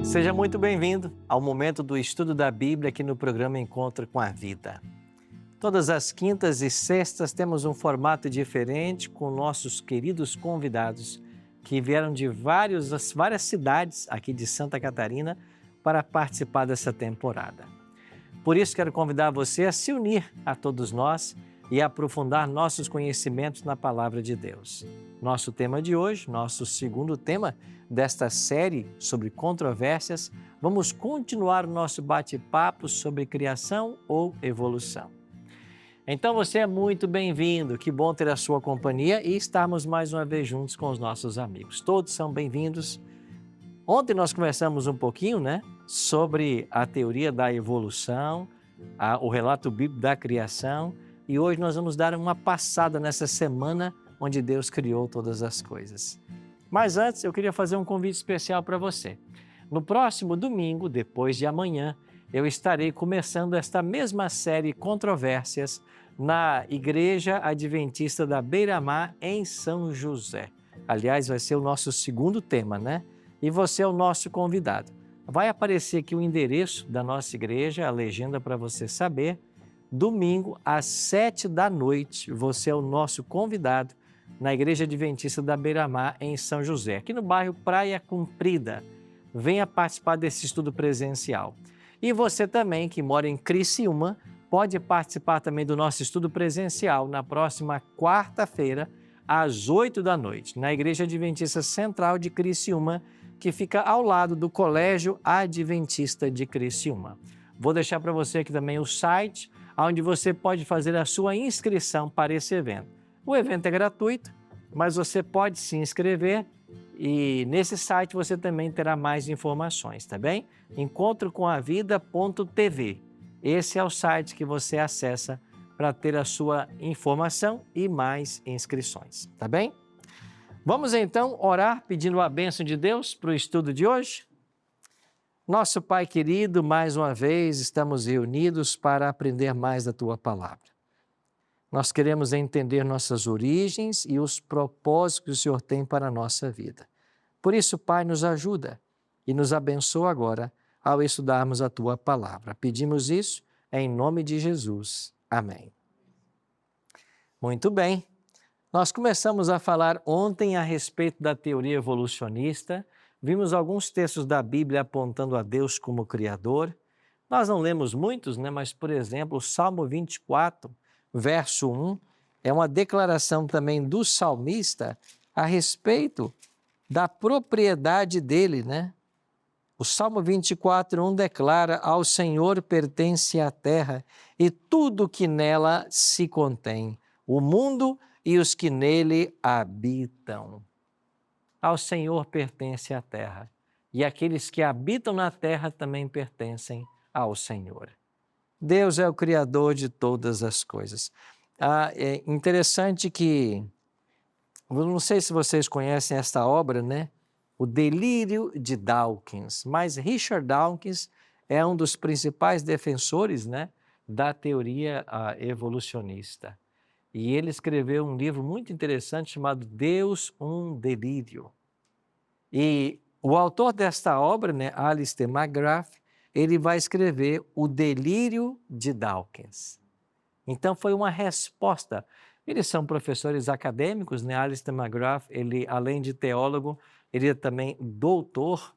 Seja muito bem-vindo ao momento do estudo da Bíblia aqui no programa Encontro com a Vida. Todas as quintas e sextas temos um formato diferente com nossos queridos convidados que vieram de várias cidades aqui de Santa Catarina para participar dessa temporada. Por isso quero convidar você a se unir a todos nós e aprofundar nossos conhecimentos na Palavra de Deus. Nosso tema de hoje, nosso segundo tema desta série sobre controvérsias, vamos continuar o nosso bate-papo sobre criação ou evolução. Então você é muito bem-vindo, que bom ter a sua companhia e estarmos mais uma vez juntos com os nossos amigos. Todos são bem-vindos. Ontem nós conversamos um pouquinho, sobre a teoria da evolução, o relato bíblico da criação, e hoje nós vamos dar uma passada nessa semana onde Deus criou todas as coisas. Mas antes eu queria fazer um convite especial para você. No próximo domingo, depois de amanhã, eu estarei começando esta mesma série Controvérsias na Igreja Adventista da Beira-Mar, em São José. Aliás, vai ser o nosso segundo tema, E você é o nosso convidado. Vai aparecer aqui o endereço da nossa igreja, a legenda para você saber. Domingo, às 19h, você é o nosso convidado na Igreja Adventista da Beira-Mar, em São José, aqui no bairro Praia Comprida. Venha participar desse estudo presencial. E você também, que mora em Criciúma, pode participar também do nosso estudo presencial na próxima quarta-feira, às 20h, na Igreja Adventista Central de Criciúma, que fica ao lado do Colégio Adventista de Criciúma. Vou deixar para você aqui também o site, onde você pode fazer a sua inscrição para esse evento. O evento é gratuito, mas você pode se inscrever e nesse site você também terá mais informações, tá bem? encontrocomavida.tv. Esse é o site que você acessa para ter a sua informação e mais inscrições, tá bem? Vamos então orar pedindo a bênção de Deus para o estudo de hoje? Nosso Pai querido, mais uma vez estamos reunidos para aprender mais da Tua Palavra. Nós queremos entender nossas origens e os propósitos que o Senhor tem para a nossa vida. Por isso, Pai, nos ajuda e nos abençoa agora ao estudarmos a Tua Palavra. Pedimos isso em nome de Jesus. Amém. Muito bem. Nós começamos a falar ontem a respeito da teoria evolucionista. Vimos alguns textos da Bíblia apontando a Deus como Criador. Nós não lemos muitos, mas, por exemplo, o Salmo 24, verso 1, é uma declaração também do salmista a respeito da propriedade dele, O Salmo 24, 1 declara: ao Senhor pertence a terra e tudo que nela se contém, o mundo e os que nele habitam. Ao Senhor pertence a terra, e aqueles que habitam na terra também pertencem ao Senhor. Deus é o Criador de todas as coisas. É interessante que, não sei se vocês conhecem esta obra, O Delírio de Dawkins, mas Richard Dawkins é um dos principais defensores, da teoria evolucionista. E ele escreveu um livro muito interessante chamado Deus, um Delírio. E o autor desta obra, Alistair McGrath, ele vai escrever O Delírio de Dawkins. Então foi uma resposta. Eles são professores acadêmicos, Alistair McGrath, ele além de teólogo, ele é também doutor,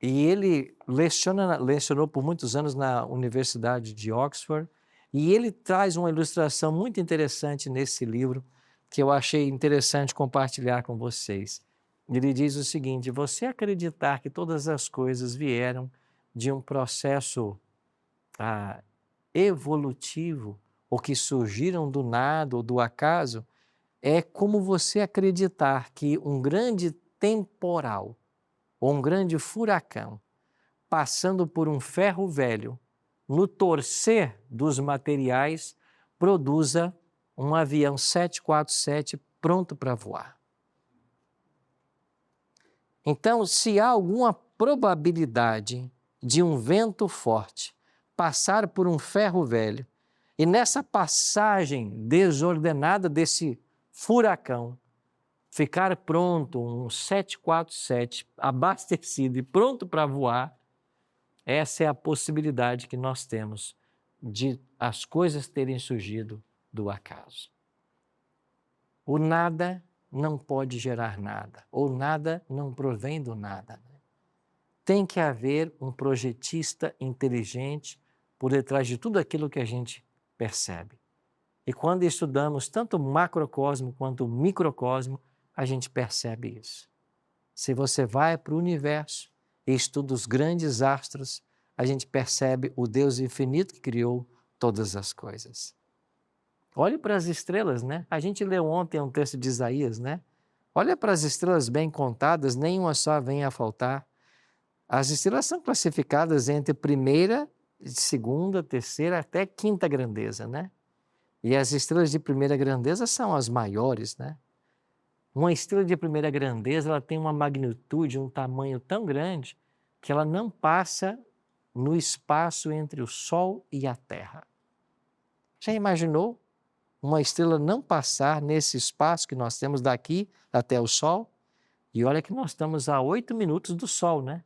E ele lecionou por muitos anos na Universidade de Oxford. E ele traz uma ilustração muito interessante nesse livro, que eu achei interessante compartilhar com vocês. Ele diz o seguinte: você acreditar que todas as coisas vieram de um processo evolutivo, ou que surgiram do nada ou do acaso, é como você acreditar que um grande temporal, ou um grande furacão, passando por um ferro velho, no torcer dos materiais, produza um avião 747 pronto para voar. Então, se há alguma probabilidade de um vento forte passar por um ferro velho, e nessa passagem desordenada desse furacão, ficar pronto, um 747 abastecido e pronto para voar, essa é a possibilidade que nós temos de as coisas terem surgido do acaso. O nada não pode gerar nada, ou nada não provém do nada. Tem que haver um projetista inteligente por detrás de tudo aquilo que a gente percebe. E quando estudamos tanto o macrocosmo quanto o microcosmo, a gente percebe isso. Se você vai para o universo e estuda os grandes astros, a gente percebe o Deus infinito que criou todas as coisas. Olhe para as estrelas, né? A gente leu ontem um texto de Isaías, né? Olha para as estrelas bem contadas, nenhuma só vem a faltar. As estrelas são classificadas entre primeira, segunda, terceira até quinta grandeza, né? E as estrelas de primeira grandeza são as maiores, né? Uma estrela de primeira grandeza, ela tem uma magnitude, um tamanho tão grande que ela não passa no espaço entre o Sol e a Terra. Já imaginou uma estrela não passar nesse espaço que nós temos daqui até o Sol? E olha que nós estamos a 8 minutos do Sol, né?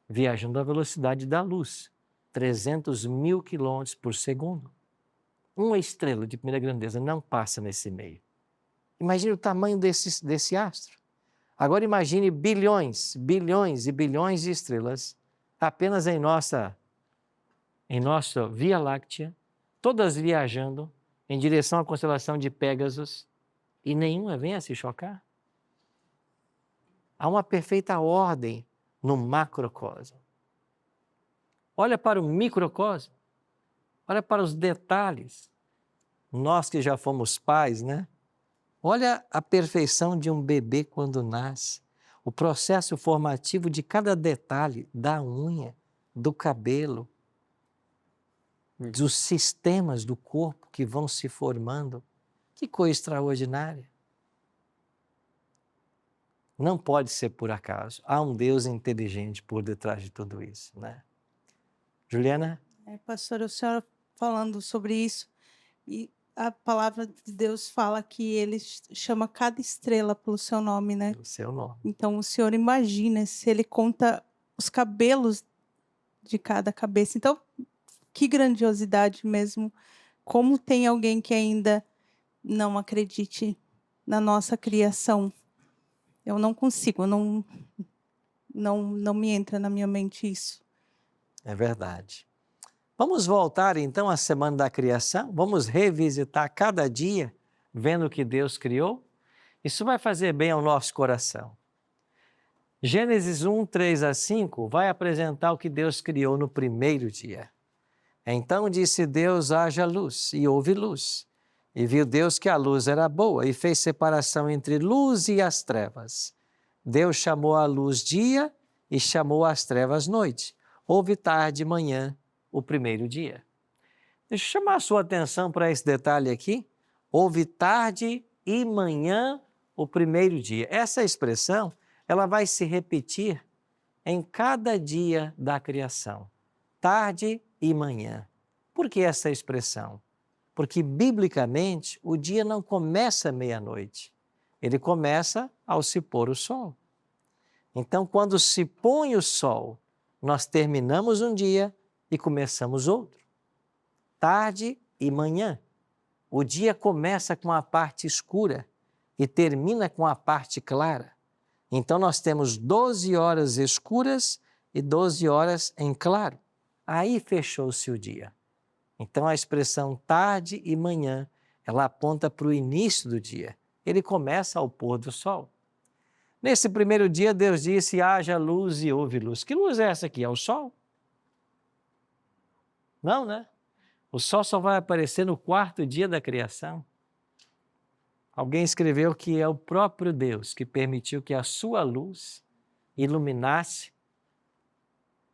Viajando à velocidade da luz, 300 mil quilômetros por segundo. Uma estrela de primeira grandeza não passa nesse meio. Imagine o tamanho desse astro. Agora imagine bilhões, bilhões e bilhões de estrelas apenas em nossa Via Láctea, todas viajando em direção à constelação de Pégasus e nenhuma vem a se chocar. Há uma perfeita ordem no macrocosmo. Olha para o microcosmo, olha para os detalhes. Nós que já fomos pais, né? Olha a perfeição de um bebê quando nasce, o processo formativo de cada detalhe da unha, do cabelo, dos sistemas do corpo que vão se formando. Que coisa extraordinária. Não pode ser por acaso. Há um Deus inteligente por detrás de tudo isso, né? Juliana? Pastor, o senhor falando sobre isso, e a palavra de Deus fala que ele chama cada estrela pelo seu nome, né? O seu nome. Então o senhor imagina se ele conta os cabelos de cada cabeça. Então, que grandiosidade mesmo. Como tem alguém que ainda não acredite na nossa criação? Eu não consigo, não me entra na minha mente isso. É verdade. Vamos voltar então à semana da criação? Vamos revisitar cada dia, vendo o que Deus criou? Isso vai fazer bem ao nosso coração. Gênesis 1, 3 a 5 vai apresentar o que Deus criou no primeiro dia. Então disse Deus: haja luz, e houve luz. E viu Deus que a luz era boa, e fez separação entre luz e as trevas. Deus chamou a luz dia, e chamou as trevas noite. Houve tarde e manhã, o primeiro dia. Deixa eu chamar a sua atenção para esse detalhe aqui. Houve tarde e manhã, o primeiro dia. Essa expressão, ela vai se repetir em cada dia da criação. Tarde e manhã. Por que essa expressão? Porque, biblicamente, o dia não começa meia-noite. Ele começa ao se pôr o sol. Então, quando se põe o sol, nós terminamos um dia e começamos outro. Tarde e manhã. O dia começa com a parte escura e termina com a parte clara. Então, nós temos 12 horas escuras e 12 horas em claro. Aí fechou-se o dia. Então, a expressão tarde e manhã, ela aponta para o início do dia. Ele começa ao pôr do sol. Nesse primeiro dia, Deus disse: haja luz e houve luz. Que luz é essa aqui? É o sol? Não, né? O sol só vai aparecer no quarto dia da criação. Alguém escreveu que é o próprio Deus que permitiu que a sua luz iluminasse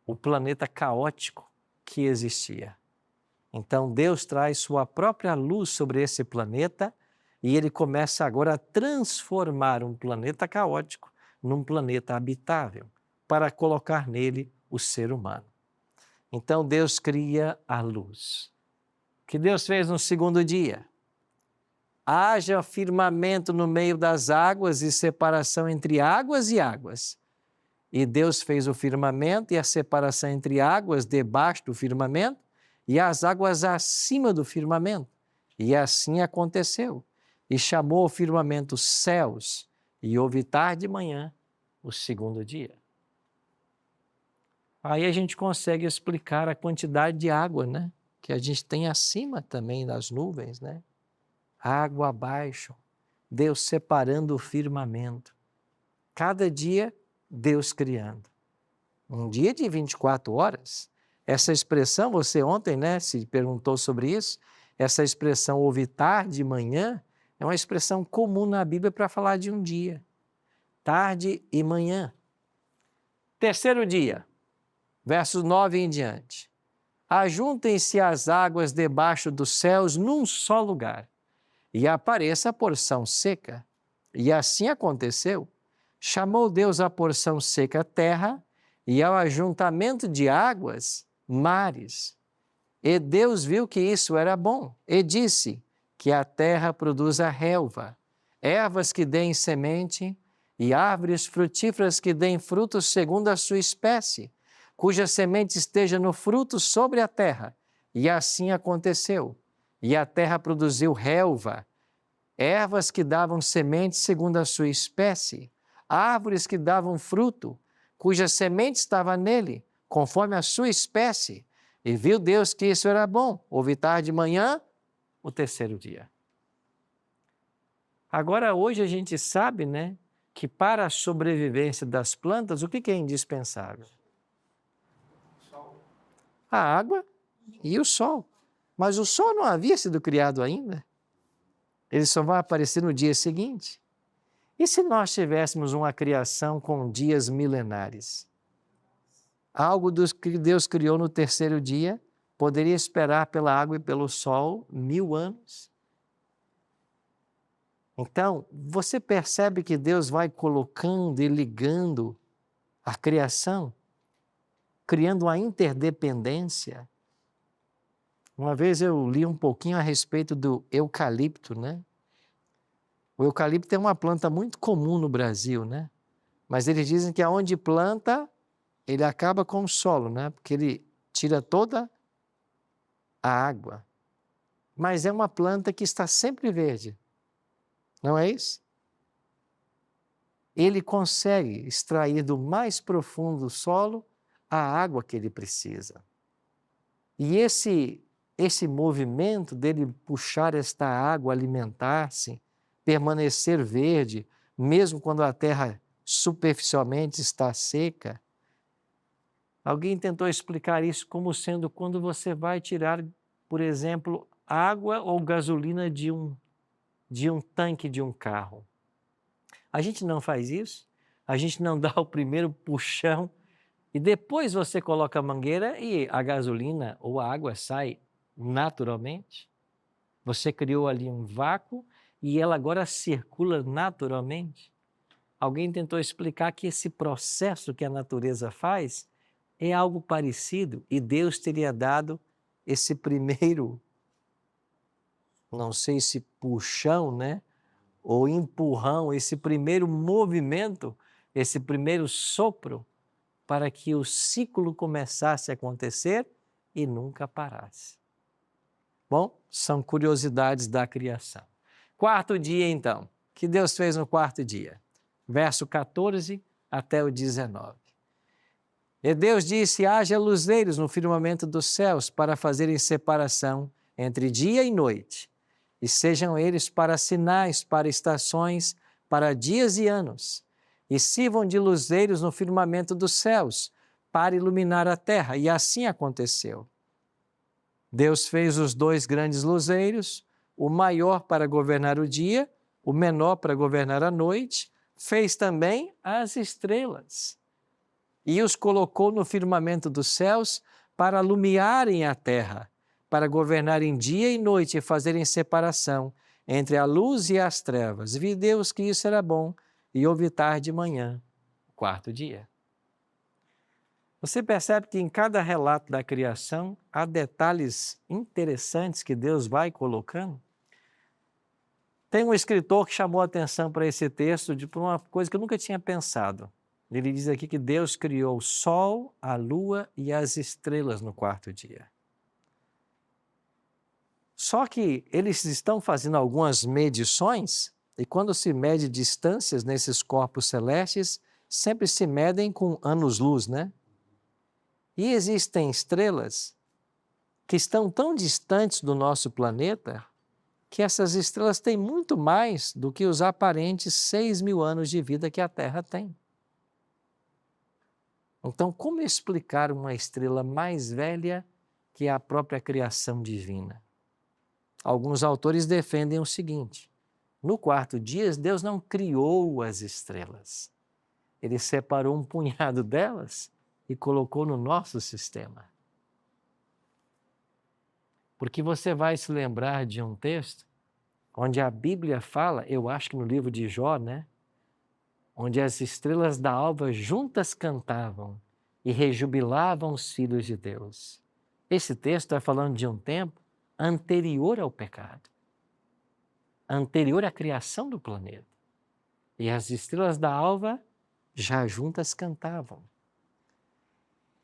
o planeta caótico que existia. Então Deus traz sua própria luz sobre esse planeta e ele começa agora a transformar um planeta caótico num planeta habitável, para colocar nele o ser humano. Então Deus cria a luz. O que Deus fez no segundo dia? haja firmamento no meio das águas e separação entre águas e águas. E Deus fez o firmamento e a separação entre águas debaixo do firmamento e as águas acima do firmamento. E assim aconteceu. E chamou o firmamento céus, e houve tarde e manhã o segundo dia. Aí a gente consegue explicar a quantidade de água, né? Que a gente tem acima também das nuvens, né? Água abaixo, Deus separando o firmamento. Cada dia, Deus criando. Um dia de 24 horas. Essa expressão, você ontem, né, se perguntou sobre isso, essa expressão houve tarde e manhã, é uma expressão comum na Bíblia para falar de um dia. Tarde e manhã. Terceiro dia, versos 9 em diante. Ajuntem-se as águas debaixo dos céus num só lugar, e apareça a porção seca. E assim aconteceu. Chamou Deus a porção seca terra, e ao ajuntamento de águas, mares. E Deus viu que isso era bom, e disse que a terra produza relva, ervas que deem semente, e árvores frutíferas que deem frutos segundo a sua espécie, cuja semente esteja no fruto sobre a terra. E assim aconteceu. E a terra produziu relva, ervas que davam semente segundo a sua espécie, árvores que davam fruto, cuja semente estava nele, conforme a sua espécie. E viu Deus que isso era bom. Houve tarde de manhã, o terceiro dia. Agora, hoje a gente sabe, né, que para a sobrevivência das plantas, o que é indispensável? A água e o sol. Mas o sol não havia sido criado ainda. Ele só vai aparecer no dia seguinte. E se nós tivéssemos uma criação com dias milenares? Algo que Deus criou no terceiro dia poderia esperar pela água e pelo sol 1000 anos. Então, você percebe que Deus vai colocando e ligando a criação, criando uma interdependência. Uma vez eu li um pouquinho a respeito do eucalipto, né? O eucalipto é uma planta muito comum no Brasil, né? Mas eles dizem que aonde planta, ele acaba com o solo, né? Porque ele tira toda a água. Mas é uma planta que está sempre verde. Não é isso? Ele consegue extrair do mais profundo do solo a água que ele precisa. E esse movimento dele puxar esta água, alimentar-se, permanecer verde, mesmo quando a terra superficialmente está seca. Alguém tentou explicar isso como sendo quando você vai tirar, por exemplo, água ou gasolina de um tanque de um carro. A gente não faz isso, a gente não dá o primeiro puxão e depois você coloca a mangueira e a gasolina ou a água sai naturalmente. Você criou ali um vácuo e ela agora circula naturalmente. Alguém tentou explicar que esse processo que a natureza faz é algo parecido e Deus teria dado esse primeiro, não sei se puxão, né? Ou empurrão, esse primeiro movimento, esse primeiro sopro, para que o ciclo começasse a acontecer e nunca parasse. Bom, são curiosidades da criação. Quarto dia, então. O que Deus fez no quarto dia? Verso 14 até o 19. E Deus disse: haja luzeiros no firmamento dos céus para fazerem separação entre dia e noite, e sejam eles para sinais, para estações, para dias e anos, e sirvam de luzeiros no firmamento dos céus, para iluminar a terra. E assim aconteceu. Deus fez os 2 grandes luzeiros, o maior para governar o dia, o menor para governar a noite, fez também as estrelas e os colocou no firmamento dos céus para alumiarem a terra, para governarem dia e noite e fazerem separação entre a luz e as trevas. Vi Deus que isso era bom e houve tarde e manhã, o quarto dia. Você percebe que em cada relato da criação há detalhes interessantes que Deus vai colocando? Tem um escritor que chamou a atenção para esse texto por uma coisa que eu nunca tinha pensado. Ele diz aqui que Deus criou o sol, a lua e as estrelas no quarto dia. Só que eles estão fazendo algumas medições, e quando se mede distâncias nesses corpos celestes, sempre se medem com anos-luz, né? E existem estrelas que estão tão distantes do nosso planeta que essas estrelas têm muito mais do que os aparentes 6.000 anos de vida que a Terra tem. Então, como explicar uma estrela mais velha que a própria criação divina? Alguns autores defendem o seguinte: no quarto dia, Deus não criou as estrelas. Ele separou um punhado delas e colocou no nosso sistema. Porque você vai se lembrar de um texto onde a Bíblia fala, eu acho que no livro de Jó, né? Onde as estrelas da alva juntas cantavam e rejubilavam os filhos de Deus. Esse texto está falando de um tempo anterior ao pecado, anterior à criação do planeta. E as estrelas da alva já juntas cantavam.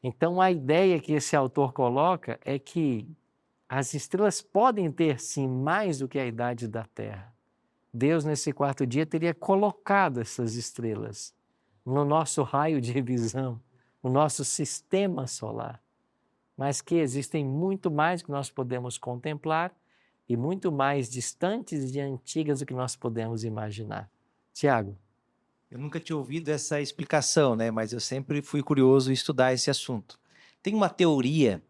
Então, a ideia que esse autor coloca é que as estrelas podem ter, sim, mais do que a idade da Terra. Deus, nesse quarto dia, teria colocado essas estrelas no nosso raio de visão, no nosso sistema solar, mas que existem muito mais que nós podemos contemplar e muito mais distantes e antigas do que nós podemos imaginar. Tiago. Eu nunca tinha ouvido essa explicação, né? Mas eu sempre fui curioso em estudar esse assunto. Tem uma teoria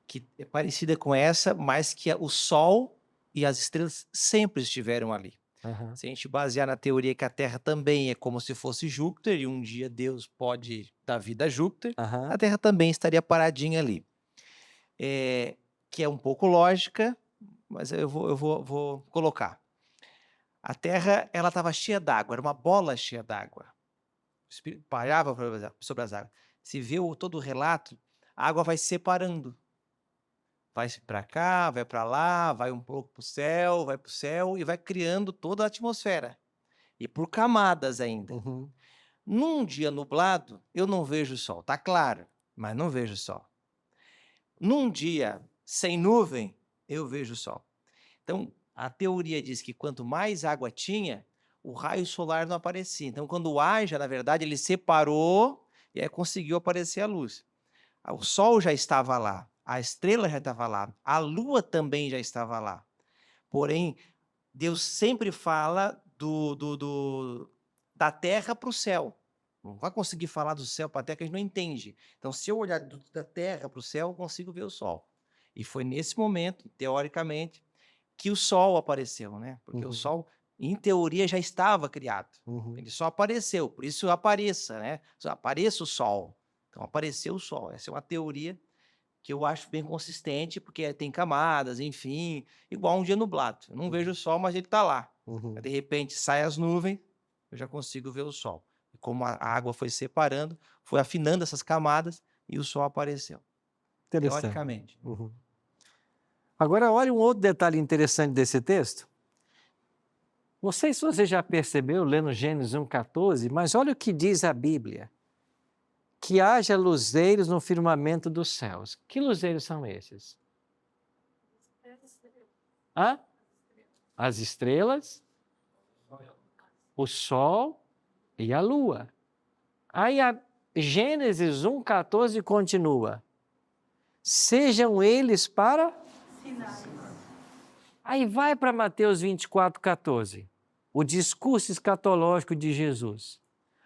que é parecida com essa, mas que o Sol e as estrelas sempre estiveram ali. Uhum. Se a gente basear na teoria que a Terra também é como se fosse Júpiter, e um dia Deus pode dar vida a Júpiter, Uhum. a Terra também estaria paradinha ali. Que é um pouco lógica, mas eu vou colocar. A Terra, ela estava cheia d'água, era uma bola cheia d'água. Parava sobre as águas. Se vê todo o relato, a água vai se separando. Vai para cá, vai para lá, vai um pouco para o céu, vai para o céu e vai criando toda a atmosfera. E por camadas ainda. Uhum. Num dia nublado, eu não vejo o sol. Tá claro, mas não vejo o sol. Num dia sem nuvem, eu vejo o sol. Então, a teoria diz que quanto mais água tinha, o raio solar não aparecia. Então, quando haja, na verdade, ele separou e aí conseguiu aparecer a luz. O sol já estava lá, a estrela já estava lá, a lua também já estava lá. Porém, Deus sempre fala da terra para o céu. Não vai conseguir falar do céu para a terra que a gente não entende. Então, se eu olhar da terra para o céu, eu consigo ver o sol. E foi nesse momento, teoricamente, que o sol apareceu, né? Porque o sol, em teoria, já estava criado. Ele só apareceu, por isso apareça, né? Só apareça o sol. Então, apareceu o sol. Essa é uma teoria que eu acho bem consistente, porque tem camadas, enfim, igual um dia nublado. Eu não vejo o sol, mas ele está lá. De repente, sai as nuvens, eu já consigo ver o sol. E como a água foi separando, foi afinando essas camadas e o sol apareceu. Teoricamente. Agora, olha um outro detalhe interessante desse texto. Não sei se você já percebeu, lendo Gênesis 1,14, mas olha o que diz a Bíblia. Que haja luzeiros no firmamento dos céus. Que luzeiros são esses? Hã? As estrelas, o sol e a lua. Aí a Gênesis 1,14 continua. Sejam eles para... sinais. Aí vai para Mateus 24,14. O discurso escatológico de Jesus.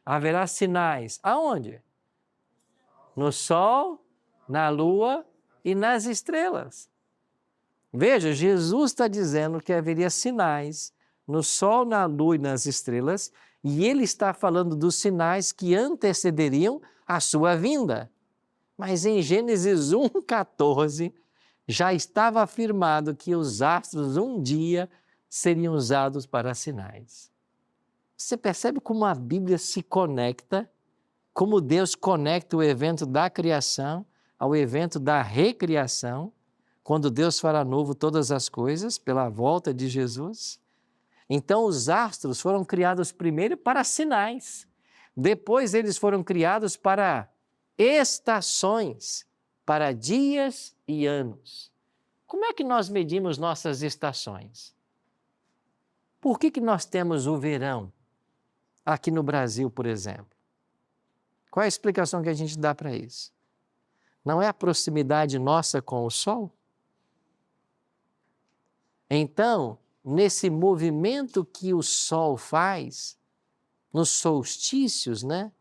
Haverá sinais. Aonde? No sol, na lua e nas estrelas. Veja, Jesus está dizendo que haveria sinais no sol, na lua e nas estrelas, e ele está falando dos sinais que antecederiam a sua vinda. Mas em Gênesis 1,14, já estava afirmado que os astros um dia seriam usados para sinais. Você percebe como a Bíblia se conecta, como Deus conecta o evento da criação ao evento da recriação, quando Deus fará novo todas as coisas pela volta de Jesus? Então, os astros foram criados primeiro para sinais, depois eles foram criados para estações, para dias e anos. Como é que nós medimos nossas estações? Por que nós temos o verão aqui no Brasil, por exemplo? Qual é a explicação que a gente dá para isso? Não é a proximidade nossa com o Sol? Então, nesse movimento que o Sol faz, nos solstícios, né?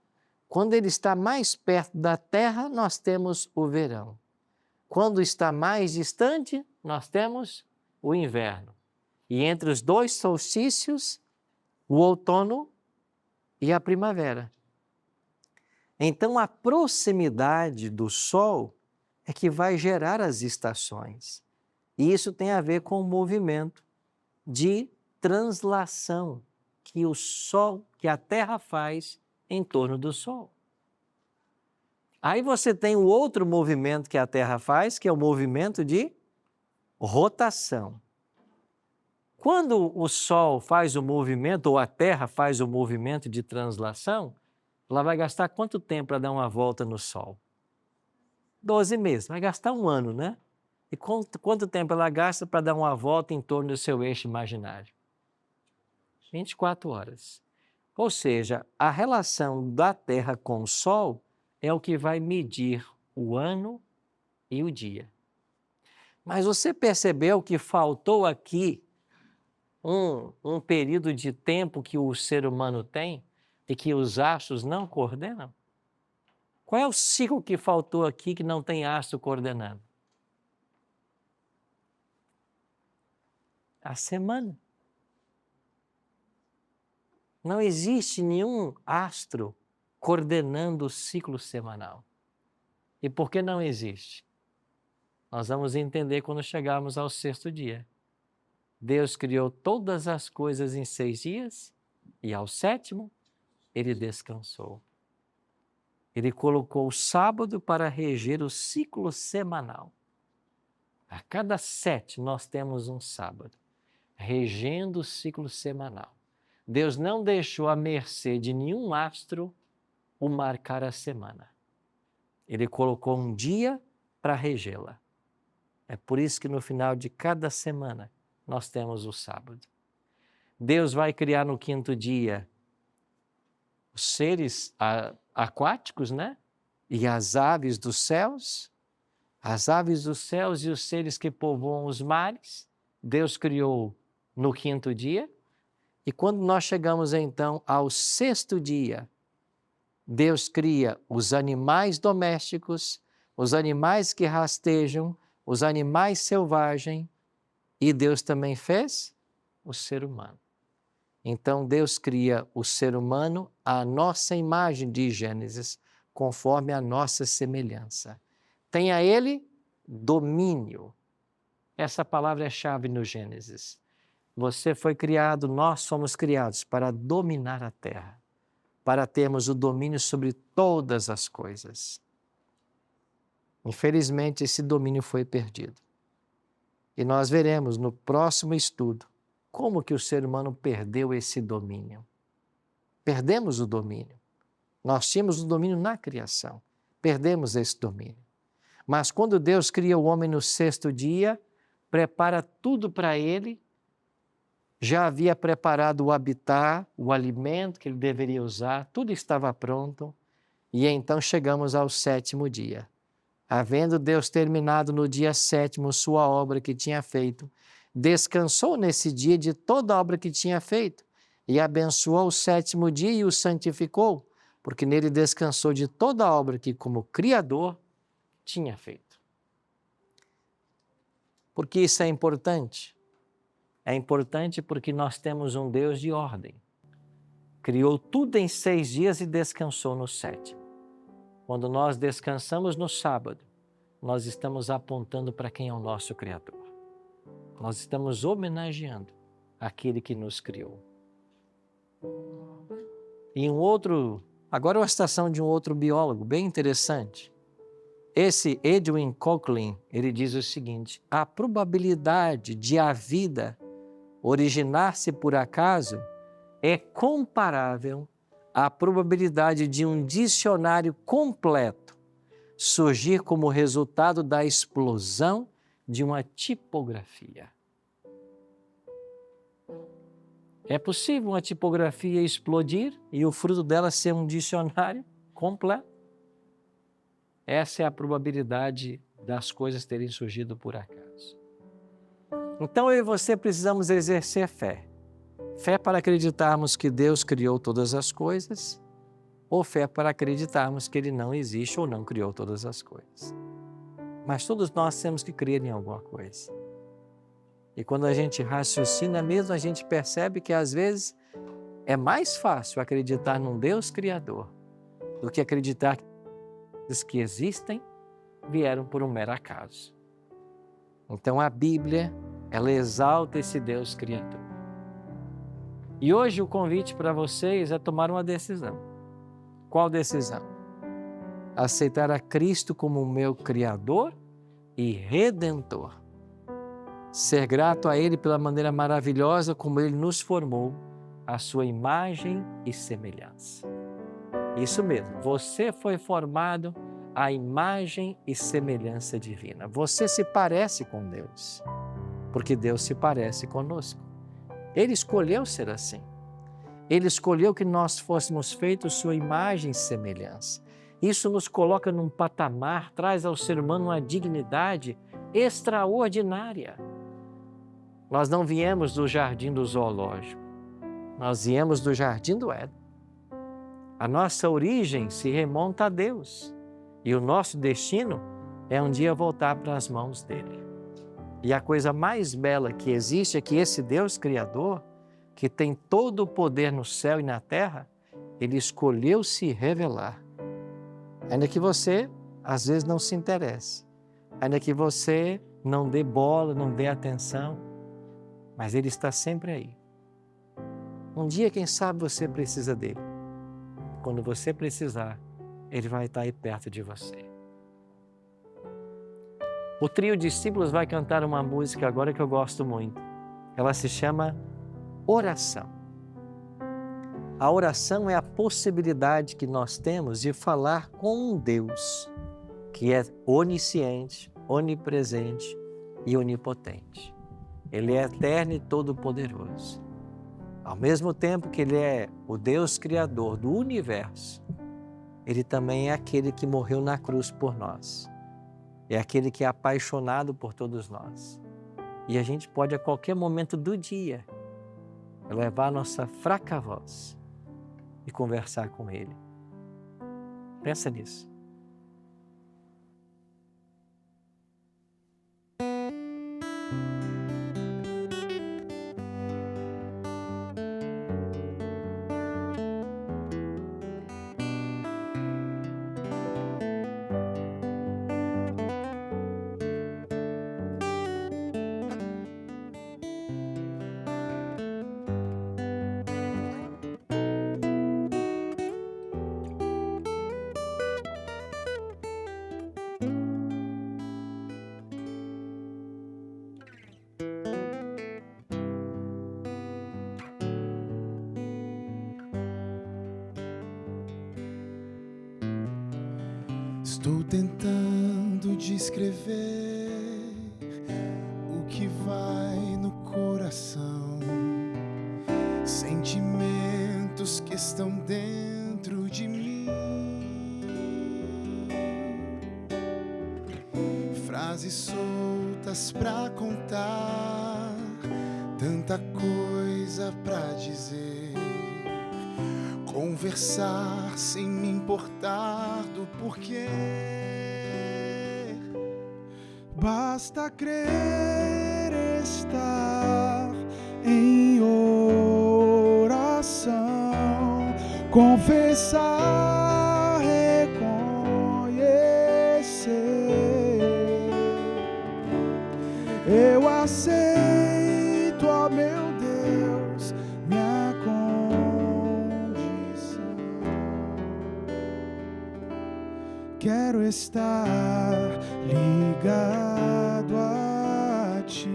Quando ele está mais perto da Terra, nós temos o verão. Quando está mais distante, nós temos o inverno. E entre os dois solstícios, o outono e a primavera. Então, a proximidade do Sol é que vai gerar as estações. E isso tem a ver com o movimento de translação que o Sol, que a Terra faz em torno do Sol. Aí você tem o outro movimento que a Terra faz, que é o movimento de rotação. Quando o Sol faz o movimento, ou a Terra faz o movimento de translação, ela vai gastar quanto tempo para dar uma volta no Sol? 12 meses, vai gastar um ano, né? E quanto tempo ela gasta para dar uma volta em torno do seu eixo imaginário? 24 horas. Ou seja, a relação da Terra com o Sol é o que vai medir o ano e o dia. Mas você percebeu que faltou aqui um período de tempo que o ser humano tem e que os astros não coordenam? Qual é o ciclo que faltou aqui que não tem astro coordenando? A semana. Não existe nenhum astro coordenando o ciclo semanal. E por que não existe? Nós vamos entender quando chegarmos ao 6º dia. Deus criou todas as coisas em 6 dias e ao 7º ele descansou. Ele colocou o sábado para reger o ciclo semanal. A cada 7 nós temos um sábado, regendo o ciclo semanal. Deus não deixou à mercê de nenhum astro o marcar a semana. Ele colocou um dia para regê-la. É por isso que no final de cada semana nós temos o sábado. Deus vai criar no 5º dia os seres aquáticos, né? E as aves dos céus. As aves dos céus e os seres que povoam os mares. Deus criou no 5º dia. E quando nós chegamos então ao 6º dia, Deus cria os animais domésticos, os animais que rastejam, os animais selvagens, e Deus também fez o ser humano. Então Deus cria o ser humano à nossa imagem, diz Gênesis, conforme a nossa semelhança. Tem a ele domínio. Essa palavra é chave no Gênesis. Você foi criado, nós somos criados para dominar a terra, para termos o domínio sobre todas as coisas. Infelizmente, esse domínio foi perdido. E nós veremos no próximo estudo como que o ser humano perdeu esse domínio. Perdemos o domínio. Nós tínhamos o domínio na criação. Perdemos esse domínio. Mas quando Deus cria o homem no 6º dia, prepara tudo para ele, já havia preparado o habitat, o alimento que ele deveria usar, tudo estava pronto. E então chegamos ao 7º dia. Havendo Deus terminado no dia 7º sua obra que tinha feito, descansou nesse dia de toda a obra que tinha feito e abençoou o 7º dia e o santificou, porque nele descansou de toda a obra que, como Criador, tinha feito. Por que isso é importante? É importante porque nós temos um Deus de ordem. Criou tudo em 6 dias e descansou no 7º. Quando nós descansamos no sábado, nós estamos apontando para quem é o nosso Criador. Nós estamos homenageando aquele que nos criou. E agora uma citação de um outro biólogo, bem interessante. Esse Edwin Conklin, ele diz o seguinte: a probabilidade de a vida originar-se por acaso é comparável à probabilidade de um dicionário completo surgir como resultado da explosão de uma tipografia. É possível uma tipografia explodir e o fruto dela ser um dicionário completo? Essa é a probabilidade das coisas terem surgido por acaso. Então eu e você precisamos exercer fé. Fé para acreditarmos que Deus criou todas as coisas, ou fé para acreditarmos que Ele não existe ou não criou todas as coisas. Mas todos nós temos que crer em alguma coisa. E quando a gente raciocina mesmo, a gente percebe que às vezes é mais fácil acreditar num Deus Criador do que acreditar que os que existem vieram por um mero acaso. Então a Bíblia, ela exalta esse Deus Criador. E hoje o convite para vocês é tomar uma decisão. Qual decisão? Aceitar a Cristo como o meu Criador e Redentor. Ser grato a Ele pela maneira maravilhosa como Ele nos formou, à sua imagem e semelhança. Isso mesmo, você foi formado à imagem e semelhança divina. Você se parece com Deus, porque Deus se parece conosco. Ele escolheu ser assim. Ele escolheu que nós fôssemos feitos sua imagem e semelhança. Isso nos coloca num patamar, traz ao ser humano uma dignidade extraordinária. Nós não viemos do jardim do zoológico, nós viemos do jardim do Éden. A nossa origem se remonta a Deus e o nosso destino é um dia voltar para as mãos dele. E a coisa mais bela que existe é que esse Deus Criador, que tem todo o poder no céu e na terra, ele escolheu se revelar. Ainda que você, às vezes, não se interesse, ainda que você não dê bola, não dê atenção, mas ele está sempre aí. Um dia, quem sabe, você precisa dele. Quando você precisar, ele vai estar aí perto de você. O trio Discípulos vai cantar uma música agora que eu gosto muito. Ela se chama Oração. A oração é a possibilidade que nós temos de falar com um Deus que é onisciente, onipresente e onipotente. Ele é eterno e todo-poderoso. Ao mesmo tempo que Ele é o Deus Criador do universo, Ele também é aquele que morreu na cruz por nós. É aquele que é apaixonado por todos nós. E a gente pode, a qualquer momento do dia, elevar a nossa fraca voz e conversar com Ele. Pensa nisso. Estou tentando descrever o que vai no coração, sentimentos que estão dentro de mim, frases soltas pra contar, tanta coisa pra dizer, conversar sem me importar do porquê. Basta crer, estar em oração, confessar, reconhecer. Eu aceito, ó meu Deus, minha condição. Quero estar ligado a Ti.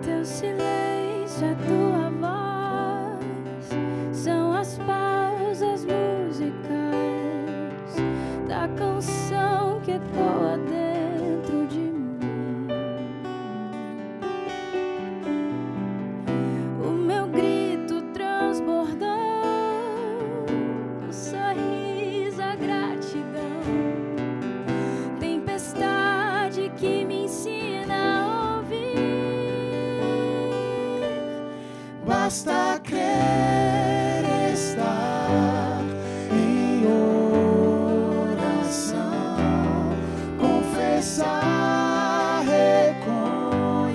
Teu silêncio, a tua voz, são as pausas musicais da canção que ecoa dentro de mim. O meu grito transbordando, o sorriso, a gratidão, tempestade que me ensina a ouvir. Basta crer, estar em oração, confessar, reconhecer.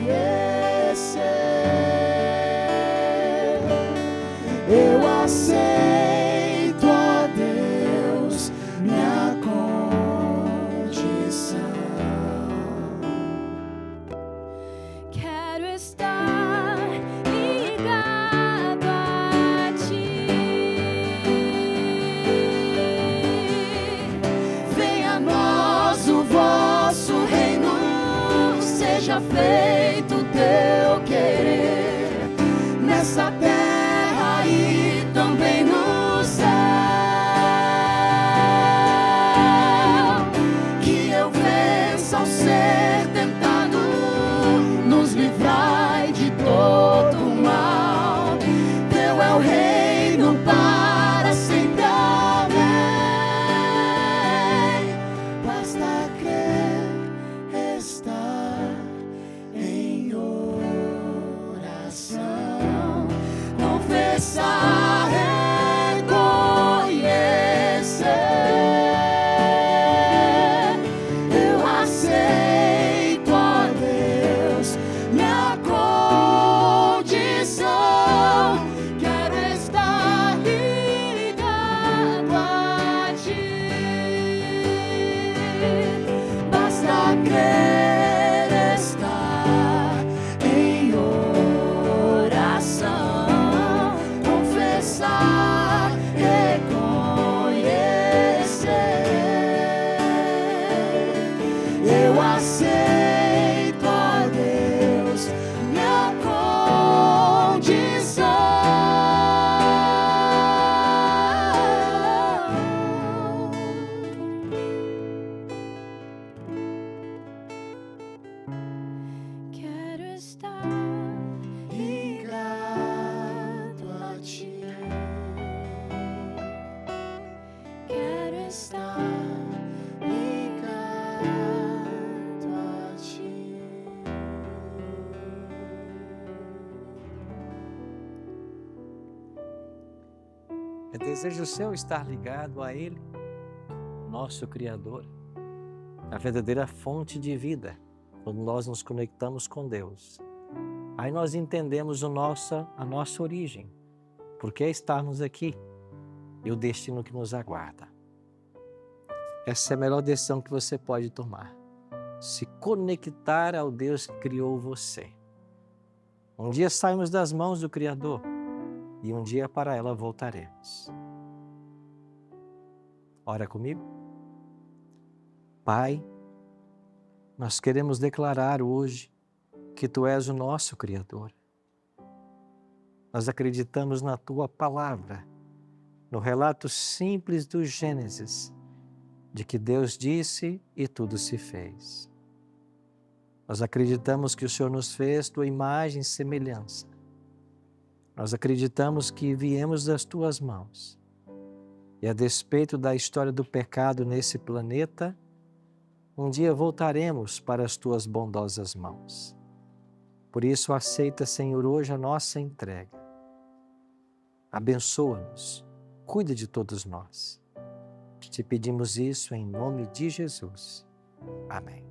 Eu aceito, ó Deus, minha condição. Quero estar ligado a ti. Venha a nós o vosso reino, seja feito o teu querer, nessa terra e também no céu. Que eu vença ao ser tentado, nos livrai de todo o mal. Teu é o reino para sempre, amém. Basta crer, estar em oração, confessar, reconhecer. Eu aceito, ó Deus, minha condição. Quero estar ligado a ti. Basta crer, estar em oração, confessar, reconhecer. Eu aceito, ó Deus, minha condição. Quero estar Ligado a ti. quero estar Ligado a ti. É desejo seu estar ligado a Ele, nosso Criador, a verdadeira fonte de vida. Quando nós nos conectamos com Deus, aí nós entendemos a nossa origem, por que estarmos aqui e o destino que nos aguarda. Essa é a melhor decisão que você pode tomar. Se conectar ao Deus que criou você. Um dia saímos das mãos do Criador e um dia para ela voltaremos. Ora comigo. Pai, nós queremos declarar hoje que Tu és o nosso Criador. Nós acreditamos na Tua palavra, no relato simples do Gênesis, de que Deus disse e tudo se fez. Nós acreditamos que o Senhor nos fez Tua imagem e semelhança. Nós acreditamos que viemos das Tuas mãos. E a despeito da história do pecado nesse planeta, um dia voltaremos para as Tuas bondosas mãos. Por isso, aceita, Senhor, hoje a nossa entrega. Abençoa-nos, cuida de todos nós. Te pedimos isso em nome de Jesus. Amém.